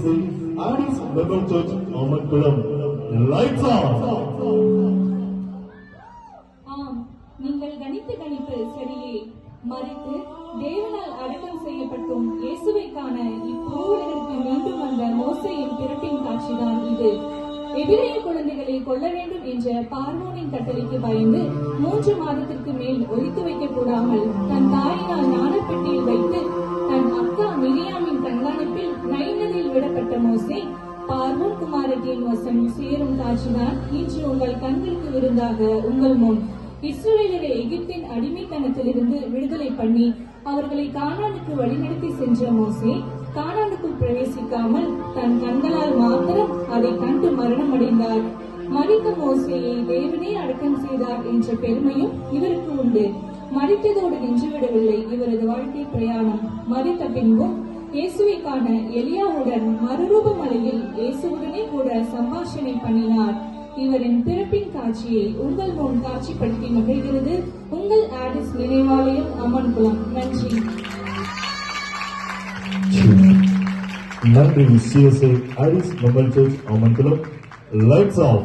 Addis Bible Church, Amankulam. Lights off. ஆம், நீங்கள் கணித்த கணிப்பு சரியே. மரித்து தேவனால் அடக்கம் செய்யப்பட்டும் இயேசுவை காண இப்பூவுலகிற்கு மீண்டும் வந்த மோசேயின் பிறப்பின் காட்சிதான் இது. எபிரேய குழந்தைகளை கொல்ல வேண்டும் என்ற பார்வோனின் கட்டளைக்கு பயந்து 3 மாதத்திற்கு மேல் ஒழித்து வைக்க கூடாமல் தன் தாயினால் ஞானப்பெட்டியில் வைத்து தன் அக்கா மிரியாமின் கண்காணிப்பில் நைல் நதியில் விடப்பட்ட மோசே பார்வோன் குமாரத்தின் வசம் சேரும் காட்சிதான் இன்று உங்கள் கண்களுக்கு விருந்தாக உங்கள் முன். இஸ்ரவேலரை எகிப்தின் அடிமைத்தனத்திலிருந்து விடுதலை பண்ணி அவர்களை கானானுக்கு வழிநடத்தி சென்ற மோசே கானானுக்குள் பிரவேசிக்காமல் தன் கண்களால் மாத்திரம் அதை கண்டு மரணம் அடைந்தார். மரித்த மோசேயை தேவனே அடக்கம் செய்தார் என்ற பெருமையும் இவருக்கு உண்டு. மரித்ததோடு நின்றுவிடவில்லை இவரது வாழ்க்கை பிரயாணம். மரித்த பின்பும் இயேசுவை காண எலியாவுடன் மறுரூப மலையில் இயேசுவுடனே கூட சம்பாஷணை பண்ணினார். இவரின் பிறப்பின் காட்சியை உங்கள் முன் காட்சிப்படுத்தி மகிழ்கிறது உங்கள் ஆடிஸ் நினைவாலயம் அம்மன்குளம். நன்றி. நன்றி. CSI Addis Bible Church, Amankulam. Lights off.